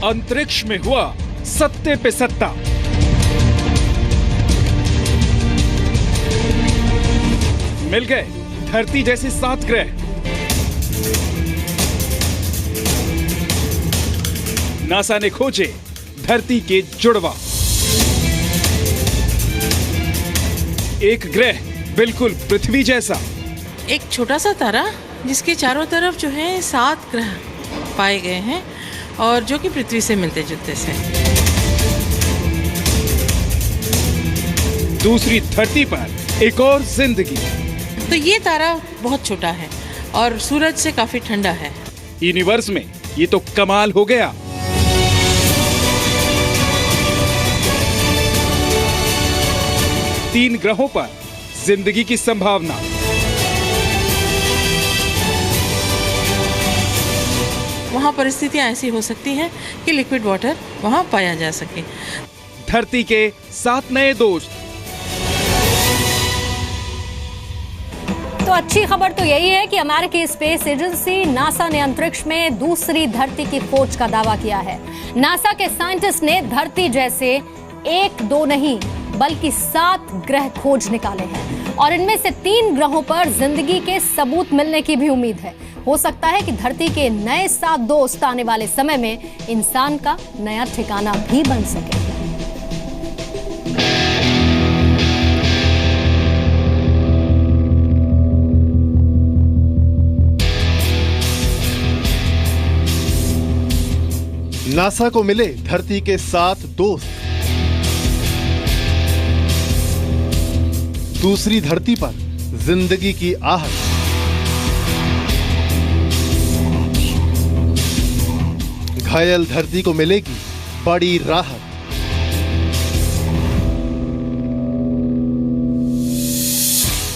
अंतरिक्ष में हुआ सत्ते पे सत्ता। मिल गए धरती जैसे 7 ग्रह। नासा ने खोजे धरती के जुड़वा। एक ग्रह बिल्कुल पृथ्वी जैसा। एक छोटा सा तारा जिसके चारों तरफ जो है 7 ग्रह पाए गए हैं और जो कि पृथ्वी से मिलते जुलते से। दूसरी धरती पर एक और जिंदगी। तो ये तारा बहुत छोटा है और सूरज से काफी ठंडा है। यूनिवर्स में ये तो कमाल हो गया। तीन ग्रहों पर जिंदगी की संभावना। वहाँ परिस्थितियाँ ऐसी हो सकती हैं कि लिक्विड वाटर वहाँ पाया जा सके। धरती के 7 नए दोस्त। तो अच्छी खबर तो यही है कि अमेरिकी स्पेस एजेंसी नासा ने अंतरिक्ष में दूसरी धरती की खोज का दावा किया है। नासा के साइंटिस्ट ने धरती जैसे 1-2 नहीं बल्कि 7 ग्रह खोज निकाले हैं और इनमें से 3 ग्रहों पर जिंदगी के सबूत मिलने की भी उम्मीद है। हो सकता है कि धरती के नए 7 दोस्त आने वाले समय में इंसान का नया ठिकाना भी बन सके। नासा को मिले धरती के 7 दोस्त। दूसरी धरती पर जिंदगी की आहट। घायल धरती को मिलेगी बड़ी राहत।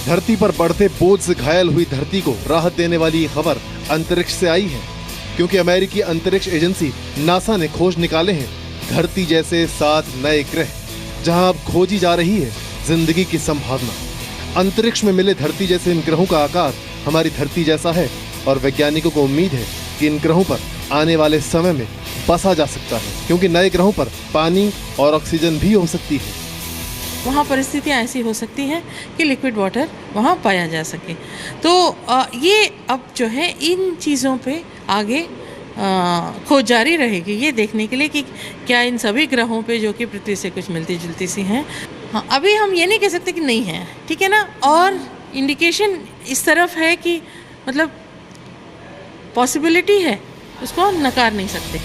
धरती पर बढ़ते बोझ से घायल हुई धरती को राहत देने वाली ये खबर अंतरिक्ष से आई है, क्योंकि अमेरिकी अंतरिक्ष एजेंसी नासा ने खोज निकाले हैं धरती जैसे 7 नए ग्रह, जहां अब खोजी जा रही है जिंदगी की संभावना। अंतरिक्ष में मिले धरती जैसे इन ग्रहों का आकार हमारी धरती जैसा है और वैज्ञानिकों को उम्मीद है कि इन ग्रहों पर आने वाले समय में बसा जा सकता है, क्योंकि नए ग्रहों पर पानी और ऑक्सीजन भी हो सकती है। वहाँ परिस्थितियाँ ऐसी हो सकती हैं कि लिक्विड वाटर वहाँ पाया जा सके। तो ये अब जो है इन चीज़ों पे आगे खोज जारी रहेगी, ये देखने के लिए कि क्या इन सभी ग्रहों पे जो कि पृथ्वी से कुछ मिलती जुलती सी हैं। हाँ, अभी हम ये नहीं कह सकते कि नहीं है, ठीक है ना। और इंडिकेशन इस तरफ है कि मतलब पॉसिबिलिटी है, उसको नकार नहीं सकते।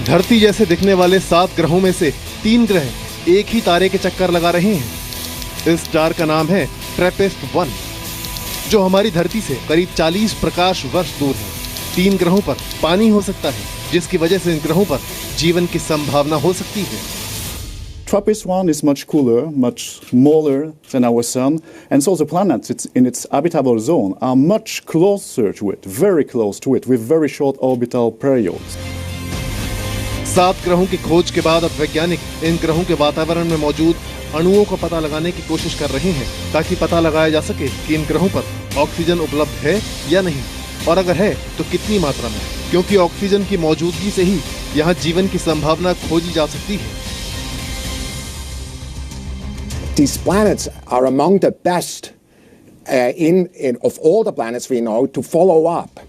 धरती जैसे दिखने वाले 7 ग्रहों में से 3 ग्रह एक ही तारे के चक्कर लगा रहे हैं। इस स्टार का नाम है ट्रैपिस्ट-1, जो हमारी धरती से करीब 40 प्रकाश वर्ष दूर है। 3 ग्रहों पर पानी हो सकता है, जिसकी वजह से इन ग्रहों पर जीवन की संभावना हो सकती है। TRAPPIST-1 is much cooler, much smaller than our sun, and so the planets in its habitable zone are much closer to it, very close to it, with very short orbital periods. 7 ग्रहों की खोज के बाद अब वैज्ञानिक इन ग्रहों के वातावरण में मौजूद अणुओं का पता लगाने की कोशिश कर रहे हैं, ताकि पता लगाया जा सके कि इन ग्रहों पर ऑक्सीजन उपलब्ध है या नहीं, और अगर है तो कितनी मात्रा में, क्योंकि ऑक्सीजन की मौजूदगी से ही यहाँ जीवन की संभावना खोजी जा सकती है। These planets are among the best of all the planets we know to follow up.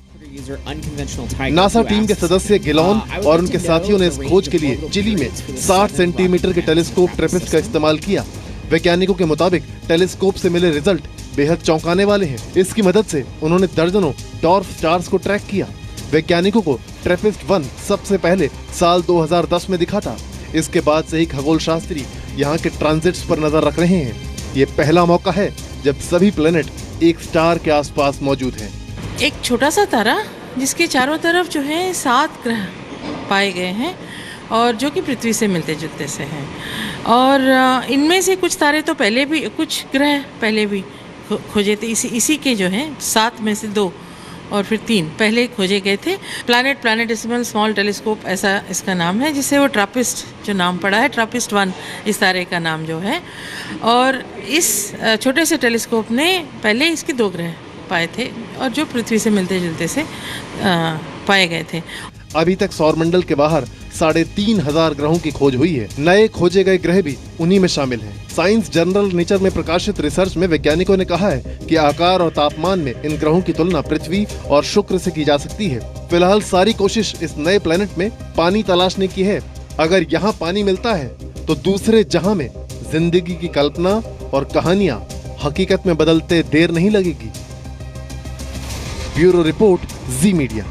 NASA team के सदस्य गिलॉन और उनके साथियों ने इस खोज के लिए चिली में 60 सेंटीमीटर के टेलीस्कोप ट्रैपिस्ट का इस्तेमाल किया। वैज्ञानिकों के मुताबिक टेलीस्कोप से मिले रिजल्ट बेहद चौंकाने वाले हैं। इसकी मदद से उन्होंने दर्जनों डॉर्फ स्टार्स को ट्रैक किया। वैज्ञानिकों को ट्रैपिस्ट-1 सबसे पहले साल 2010 में दिखा था। इसके बाद से ही खगोल शास्त्री यहाँ के ट्रांजिट्स पर नजर रख रहे हैं। ये पहला मौका है जब सभी प्लेनेट एक स्टार के आसपास मौजूद हैं। एक छोटा सा तारा जिसके चारों तरफ जो है 7 ग्रह पाए गए हैं और जो कि पृथ्वी से मिलते जुलते से हैं। और इनमें से कुछ तारे तो पहले भी, कुछ ग्रह पहले भी खोजे थे। इसी के जो हैं 7 में से 2 और फिर 3 पहले खोजे गए थे। प्लैनेटेसिमल स्मॉल टेलीस्कोप ऐसा इसका नाम है, जिससे वो ट्रैपिस्ट जो नाम पड़ा है, ट्रैपिस्ट-1 इस तारे का नाम जो है। और इस छोटे से टेलीस्कोप ने पहले इसके 2 ग्रह पाए थे और जो पृथ्वी से मिलते जुलते से पाए गए थे। अभी तक सौरमंडल के बाहर 3,500 ग्रहों की खोज हुई है। नए खोजे गए ग्रह भी उन्हीं में शामिल हैं। साइंस जर्नल नेचर में प्रकाशित रिसर्च में वैज्ञानिकों ने कहा है कि आकार और तापमान में इन ग्रहों की तुलना पृथ्वी और शुक्र से की जा सकती है। फिलहाल सारी कोशिश इस नए प्लेनेट में पानी तलाशने की है। अगर यहाँ पानी मिलता है तो दूसरे जहां में जिंदगी की कल्पना और कहानियां हकीकत में बदलते देर नहीं लगेगी। ब्यूरो रिपोर्ट, जी मीडिया।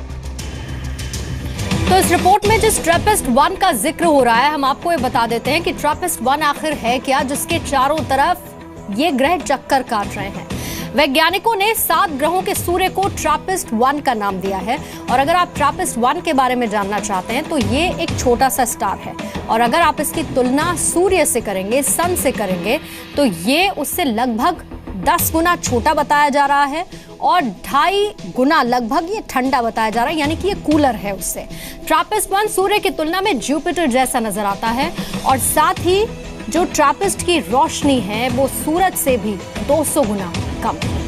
तो इस रिपोर्ट में जिस TRAPPIST-1 का जिक्र हो रहा है, हम आपको ये बता देते हैं कि TRAPPIST-1 आखिर है क्या, जिसके चारों तरफ ये ग्रह चक्कर काट रहे हैं। वैज्ञानिकों ने 7 ग्रहों के सूर्य को TRAPPIST-1 का नाम दिया है। और अगर आप TRAPPIST-1 के बारे में जानना चाहते हैं तो ये एक छोटा सा स्टार है, और अगर आप इसकी तुलना सूर्य से करेंगे, सन से करेंगे, तो ये उससे लगभग 10 गुना छोटा बताया जा रहा है और 2.5 गुना लगभग ये ठंडा बताया जा रहा है, यानी कि ये कूलर है उससे। TRAPPIST-1 सूर्य की तुलना में जुपिटर जैसा नजर आता है, और साथ ही जो TRAPPIST की रोशनी है वो सूरज से भी 200 गुना कम है।